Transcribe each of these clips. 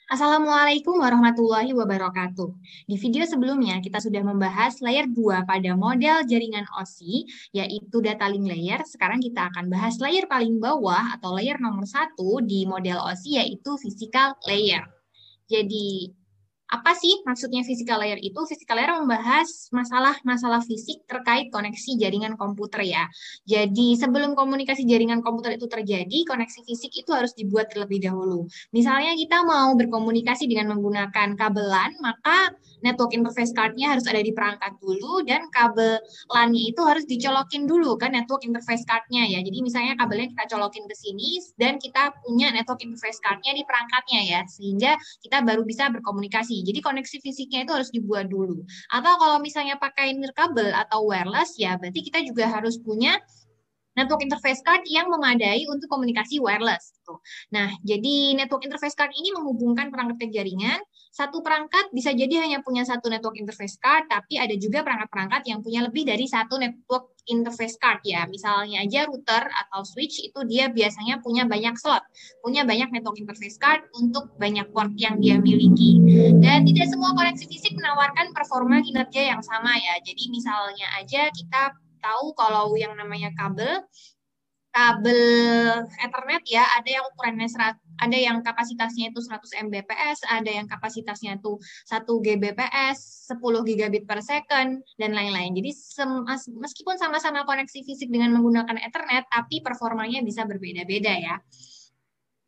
Assalamualaikum warahmatullahi wabarakatuh. Di video sebelumnya kita sudah membahas layer 2 pada model jaringan OSI, yaitu data link layer. Sekarang kita akan bahas layer paling bawah atau layer nomor 1 di model OSI, yaitu physical layer. Jadi, apa sih maksudnya physical layer itu? Physical layer membahas masalah-masalah fisik terkait koneksi jaringan komputer ya. Jadi sebelum komunikasi jaringan komputer itu terjadi, koneksi fisik itu harus dibuat terlebih dahulu. Misalnya kita mau berkomunikasi dengan menggunakan kabelan, maka network interface card-nya harus ada di perangkat dulu dan kabel LAN-nya itu harus dicolokin dulu ke network interface card-nya ya. Jadi misalnya kabelnya kita colokin ke sini dan kita punya network interface card-nya di perangkatnya ya, sehingga kita baru bisa berkomunikasi. Jadi koneksi fisiknya itu harus dibuat dulu. Atau kalau misalnya pakai nirkabel atau wireless ya berarti kita juga harus punya network interface card yang memadai untuk komunikasi wireless. Gitu. Nah, jadi network interface card ini menghubungkan perangkat ke jaringan. Satu perangkat bisa jadi hanya punya satu network interface card, tapi ada juga perangkat-perangkat yang punya lebih dari satu network interface card ya. Misalnya aja router atau switch itu dia biasanya punya banyak slot, punya banyak network interface card untuk banyak port yang dia miliki. Dan tidak semua koneksi fisik menawarkan performa kinerja yang sama ya. Jadi misalnya aja kita tahu kalau yang namanya kabel kabel Ethernet ya, ada yang ukurannya ada yang kapasitasnya itu 100 Mbps, ada yang kapasitasnya itu 1 Gbps, 10 gigabit per second, dan lain-lain. Jadi meskipun sama-sama koneksi fisik dengan menggunakan Ethernet, tapi performanya bisa berbeda-beda ya.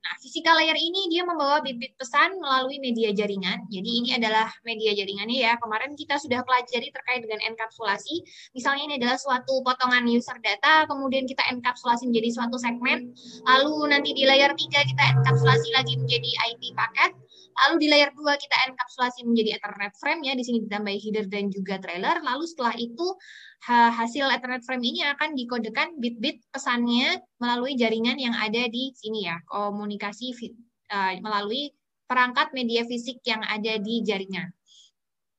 Nah, physical layer ini dia membawa bit-bit pesan melalui media jaringan. Jadi ini adalah media jaringannya ya. Kemarin kita sudah pelajari terkait dengan enkapsulasi. Misalnya ini adalah suatu potongan user data, kemudian kita enkapsulasi menjadi suatu segmen. Lalu nanti di layer 3 kita enkapsulasi lagi menjadi IP paket. Lalu di layer 2 kita enkapsulasi menjadi Ethernet frame ya. Di sini ditambah header dan juga trailer. Lalu setelah itu hasil Ethernet frame ini akan dikodekan bit-bit pesannya melalui jaringan yang ada di sini ya, komunikasi melalui perangkat media fisik yang ada di jaringan.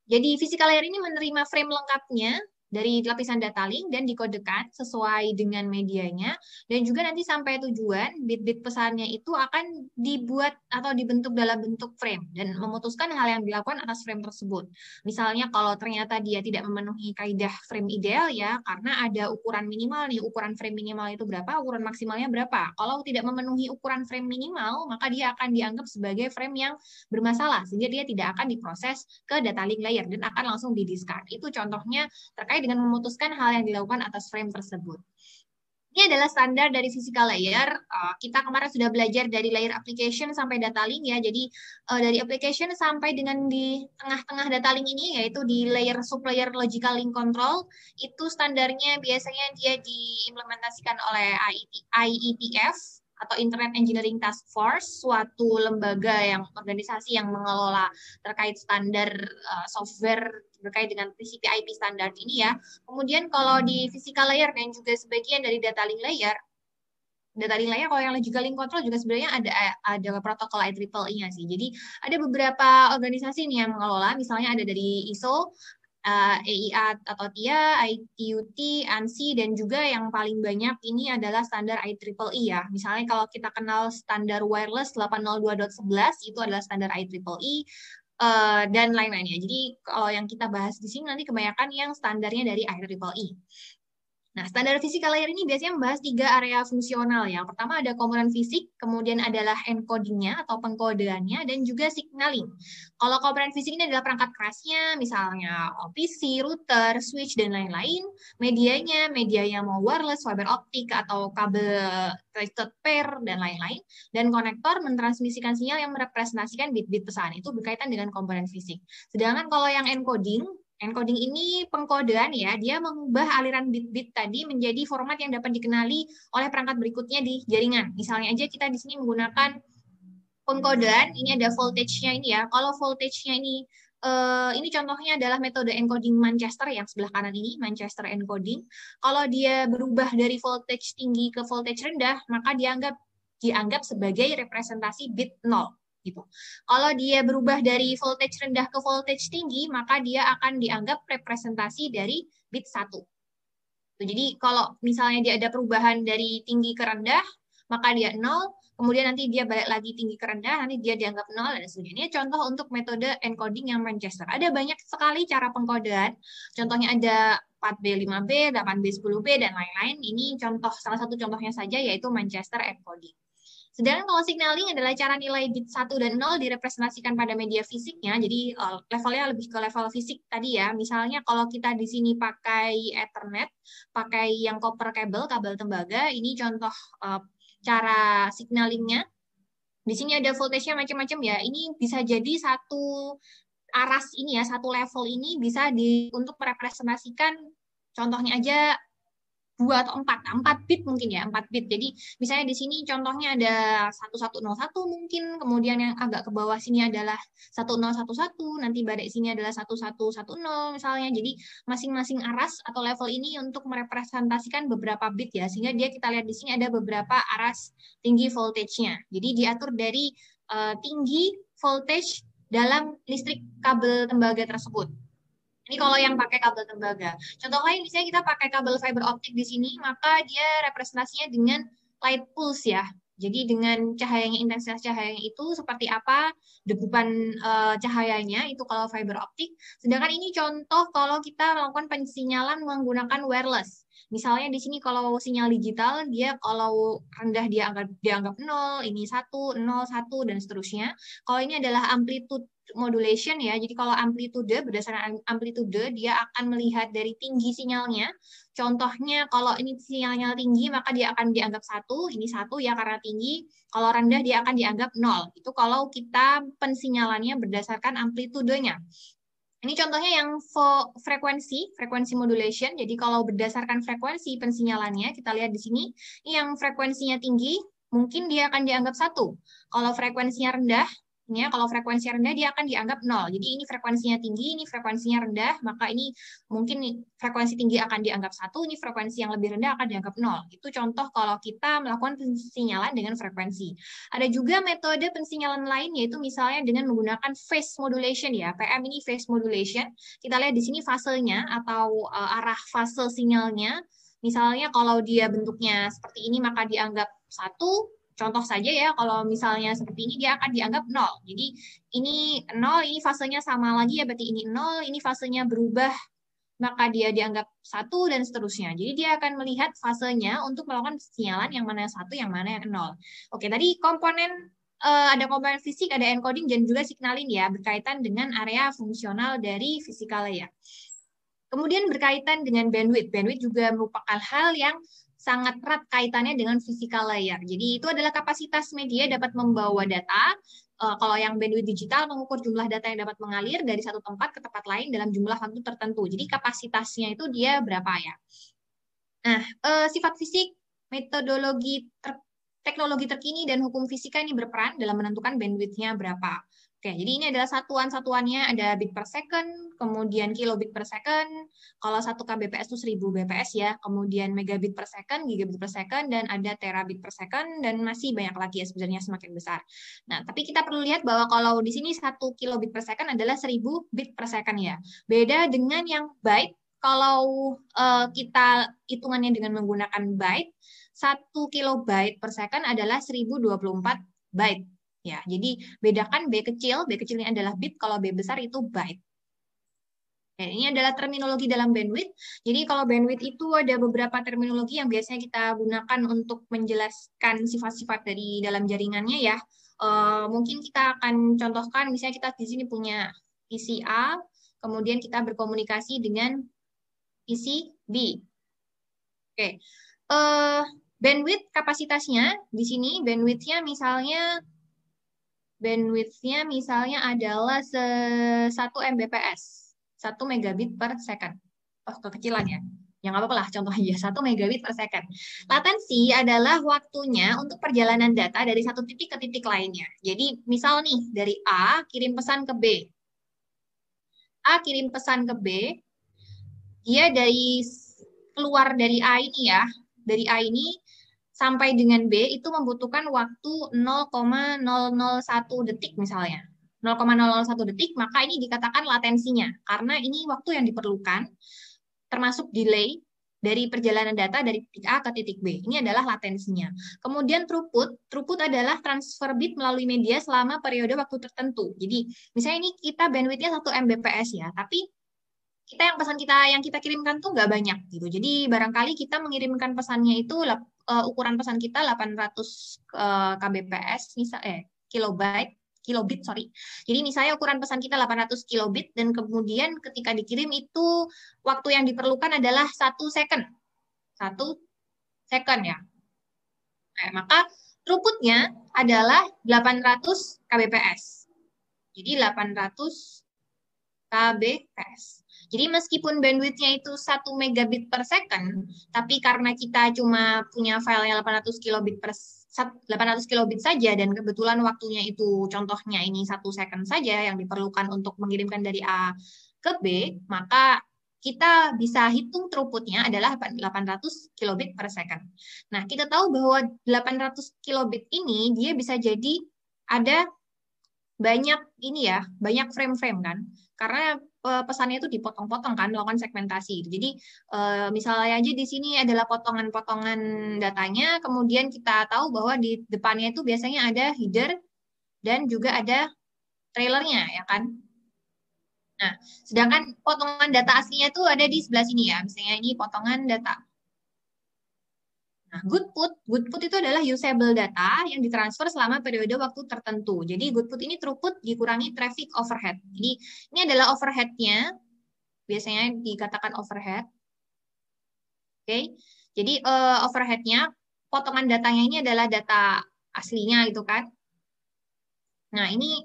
Jadi physical layer ini menerima frame lengkapnya dari lapisan data link dan dikodekan sesuai dengan medianya, dan juga nanti sampai tujuan bit-bit pesannya itu akan dibuat atau dibentuk dalam bentuk frame dan memutuskan hal yang dilakukan atas frame tersebut. Misalnya kalau ternyata dia tidak memenuhi kaidah frame ideal ya, karena ada ukuran minimal nih, ukuran frame minimal itu berapa, ukuran maksimalnya berapa. Kalau tidak memenuhi ukuran frame minimal, maka dia akan dianggap sebagai frame yang bermasalah, sehingga dia tidak akan diproses ke data link layer dan akan langsung di-discard. Itu contohnya terkait dengan memutuskan hal yang dilakukan atas frame tersebut. Ini adalah standar dari physical layer. Kita kemarin sudah belajar dari layer application sampai data link ya. Jadi dari application sampai dengan di tengah-tengah data link ini, yaitu di layer sub-layer logical link control, itu standarnya biasanya dia diimplementasikan oleh IETF atau Internet Engineering Task Force, suatu lembaga yang organisasi yang mengelola terkait standar software berkait dengan TCP IP standar ini ya. Kemudian kalau di physical layer dan juga sebagian dari data link layer kalau yang logical link control juga sebenarnya ada protokol IEEE-nya sih. Jadi ada beberapa organisasi nih yang mengelola, misalnya ada dari ISO, EIA atau TIA, ITUT, ANSI, dan juga yang paling banyak ini adalah standar IEEE ya. Misalnya kalau kita kenal standar wireless 802.11 itu adalah standar IEEE, dan lain-lainnya. Jadi kalau yang kita bahas di sini nanti kebanyakan yang standarnya dari IEEE. Nah, standar physical layer ini biasanya membahas 3 area fungsional. Yang pertama ada komponen fisik, kemudian adalah encodingnya atau pengkodeannya, dan juga signaling. Kalau komponen fisik ini adalah perangkat kerasnya, misalnya OPC, router, switch, dan lain-lain. Medianya mau wireless, fiber optik, atau kabel twisted pair, dan lain-lain. Dan konektor mentransmisikan sinyal yang merepresentasikan bit-bit pesan. Itu berkaitan dengan komponen fisik. Sedangkan kalau yang encoding ini pengkodean ya, dia mengubah aliran bit-bit tadi menjadi format yang dapat dikenali oleh perangkat berikutnya di jaringan. Misalnya aja kita di sini menggunakan pengkodean, ini ada voltage-nya ini ya. Kalau voltage-nya ini contohnya adalah metode encoding Manchester yang sebelah kanan ini, Manchester encoding. Kalau dia berubah dari voltage tinggi ke voltage rendah, maka dianggap sebagai representasi bit 0. Gitu. Kalau dia berubah dari voltage rendah ke voltage tinggi, maka dia akan dianggap representasi dari bit 1. Jadi kalau misalnya dia ada perubahan dari tinggi ke rendah, maka dia 0, kemudian nanti dia balik lagi tinggi ke rendah, nanti dia dianggap 0, dan seterusnya. Ini contoh untuk metode encoding yang Manchester. Ada banyak sekali cara pengkodean, contohnya ada 4B, 5B, 8B, 10B, dan lain-lain. Ini contoh, salah satu contohnya saja, yaitu Manchester encoding. Sedangkan kalau signaling adalah cara nilai bit 1 dan 0 direpresentasikan pada media fisiknya, jadi levelnya lebih ke level fisik tadi ya. Misalnya kalau kita di sini pakai Ethernet, pakai yang copper cable, kabel tembaga, ini contoh cara signalingnya. Di sini ada voltage-nya macam-macam ya. Ini bisa jadi satu aras ini ya, satu level ini bisa untuk merepresentasikan, contohnya aja 2 atau 4 bit mungkin ya, 4 bit. Jadi misalnya di sini contohnya ada 1101 mungkin, kemudian yang agak ke bawah sini adalah 1011, nanti balik sini adalah 1110 misalnya. Jadi masing-masing aras atau level ini untuk merepresentasikan beberapa bit ya, sehingga dia kita lihat di sini ada beberapa aras tinggi voltage-nya. Jadi diatur dari tinggi voltage dalam listrik kabel tembaga tersebut. Ini kalau yang pakai kabel tembaga. Contoh lain, misalnya kita pakai kabel fiber optik di sini, maka dia representasinya dengan light pulse ya. Jadi dengan cahayanya, intensitas cahayanya itu seperti apa, degupan cahayanya itu kalau fiber optik. Sedangkan ini contoh kalau kita melakukan pensinyalan menggunakan wireless. Misalnya di sini kalau sinyal digital, dia kalau rendah dia dianggap 0, ini 1, 0, 1, dan seterusnya. Kalau ini adalah amplitude modulation ya. Jadi kalau amplitude, berdasarkan amplitude dia akan melihat dari tinggi sinyalnya. Contohnya kalau ini sinyalnya tinggi maka dia akan dianggap 1, ini 1 ya karena tinggi. Kalau rendah dia akan dianggap 0. Itu kalau kita pensinyalannya berdasarkan amplitudenya. Ini contohnya yang frekuensi modulation. Jadi kalau berdasarkan frekuensi pensinyalannya, kita lihat di sini, ini yang frekuensinya tinggi, mungkin dia akan dianggap 1. Kalau frekuensinya rendah, ya, kalau frekuensinya rendah dia akan dianggap 0. Jadi ini frekuensinya tinggi, ini frekuensinya rendah, maka ini mungkin frekuensi tinggi akan dianggap 1, ini frekuensi yang lebih rendah akan dianggap 0. Itu contoh kalau kita melakukan pensinyalan dengan frekuensi. Ada juga metode pensinyalan lain, yaitu misalnya dengan menggunakan phase modulation ya. PM ini phase modulation. Kita lihat di sini fasenya atau arah fase sinyalnya. Misalnya kalau dia bentuknya seperti ini maka dianggap 1. Contoh saja ya, kalau misalnya seperti ini dia akan dianggap 0. Jadi ini 0, ini fasenya sama lagi ya, berarti ini 0, ini fasenya berubah, maka dia dianggap 1 dan seterusnya. Jadi dia akan melihat fasenya untuk melakukan pensinyalan yang mana yang 1, yang mana yang 0. Oke, tadi komponen ada komponen fisik, ada encoding, dan juga signaling ya, berkaitan dengan area fungsional dari physical layer. Kemudian berkaitan dengan bandwidth. Bandwidth juga merupakan hal yang sangat erat kaitannya dengan physical layer. Jadi itu adalah kapasitas media dapat membawa data. Kalau yang bandwidth digital mengukur jumlah data yang dapat mengalir dari satu tempat ke tempat lain dalam jumlah waktu tertentu. Jadi kapasitasnya itu dia berapa ya. Nah, sifat fisik, metodologi, teknologi terkini, dan hukum fisika ini berperan dalam menentukan bandwidth-nya berapa. Oke, jadi ini adalah satuan-satuannya, ada bit per second, kemudian kilobit per second, kalau 1 kbps itu 1000 bps ya, kemudian megabit per second, gigabit per second, dan ada terabit per second, dan masih banyak lagi ya sebenarnya semakin besar. Nah, tapi kita perlu lihat bahwa kalau di sini 1 kilobit per second adalah 1000 bit per second ya. Beda dengan yang byte, kalau kita hitungannya dengan menggunakan byte, 1 kilobyte per second adalah 1024 byte. Ya, jadi bedakan B kecil ini adalah bit, kalau B besar itu byte. Oke, ini adalah terminologi dalam bandwidth. Jadi kalau bandwidth itu ada beberapa terminologi yang biasanya kita gunakan untuk menjelaskan sifat-sifat dari dalam jaringannya ya. Mungkin kita akan contohkan, misalnya kita di sini punya PC A, kemudian kita berkomunikasi dengan PC B. Oke, bandwidth kapasitasnya di sini bandwidth-nya misalnya adalah 1 Mbps, 1 megabit per second. Oh, kekecilan ya. Ya nggak apa-apa lah, contoh aja 1 megabit per second. Latensi adalah waktunya untuk perjalanan data dari satu titik ke titik lainnya. Jadi misal nih, dari A kirim pesan ke B. A kirim pesan ke B, dia keluar dari A ini ya, dari A ini sampai dengan B itu membutuhkan waktu 0,001 detik misalnya. 0,001 detik, maka ini dikatakan latensinya. Karena ini waktu yang diperlukan, termasuk delay, dari perjalanan data dari titik A ke titik B. Ini adalah latensinya. Kemudian throughput adalah transfer bit melalui media selama periode waktu tertentu. Jadi misalnya ini kita bandwidth-nya 1 Mbps ya, tapi kita yang kita kirimkan tuh nggak banyak gitu. Jadi barangkali kita mengirimkan pesannya itu ukuran pesan kita 800 kbps kilobit, sorry. Jadi misalnya ukuran pesan kita 800 kilobit dan kemudian ketika dikirim itu waktu yang diperlukan adalah 1 second. 1 second ya. Maka throughput-nya adalah 800 kbps. Jadi 800 kbps. Jadi meskipun bandwidth-nya itu 1 megabit per second, tapi karena kita cuma punya filenya 800 kilobit saja dan kebetulan waktunya itu contohnya ini 1 second saja yang diperlukan untuk mengirimkan dari A ke B, maka kita bisa hitung throughput-nya adalah 800 kilobit per second. Nah, kita tahu bahwa 800 kilobit ini dia bisa jadi ada banyak ini ya, banyak frame-frame kan. Karena pesannya itu dipotong-potong kan, melakukan segmentasi. Jadi misalnya aja di sini adalah potongan-potongan datanya, kemudian kita tahu bahwa di depannya itu biasanya ada header dan juga ada trailernya ya kan. Nah, sedangkan potongan data aslinya itu ada di sebelah sini ya, misalnya ini potongan data. Nah, good put itu adalah usable data yang ditransfer selama periode waktu tertentu. Jadi good put ini throughput dikurangi traffic overhead. Jadi ini adalah overhead-nya, biasanya dikatakan overhead. Oke, jadi overhead-nya, potongan datanya ini adalah data aslinya gitu kan. Nah, ini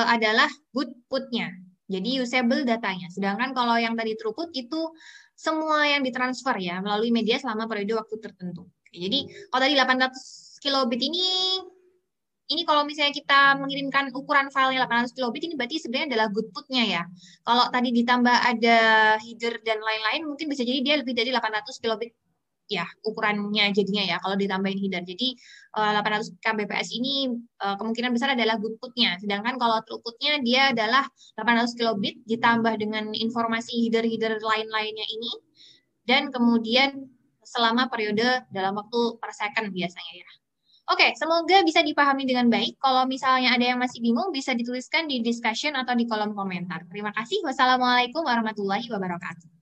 adalah good put-nya. Jadi usable datanya. Sedangkan kalau yang tadi throughput itu semua yang ditransfer ya melalui media selama periode waktu tertentu. Jadi kalau tadi 800 kilobit ini kalau misalnya kita mengirimkan ukuran filenya 800 kilobit ini berarti sebenarnya adalah good put-nya ya. Kalau tadi ditambah ada header dan lain-lain mungkin bisa jadi dia lebih dari 800 kilobit ya ukurannya jadinya ya kalau ditambahin header. Jadi 800 kbps ini kemungkinan besar adalah good put-nya. Sedangkan kalau throughput-nya dia adalah 800 kilobit ditambah dengan informasi header-header lain-lainnya ini dan kemudian selama periode dalam waktu per second biasanya ya. Oke, semoga bisa dipahami dengan baik. Kalau misalnya ada yang masih bingung bisa dituliskan di discussion atau di kolom komentar. Terima kasih. Wassalamualaikum warahmatullahi wabarakatuh.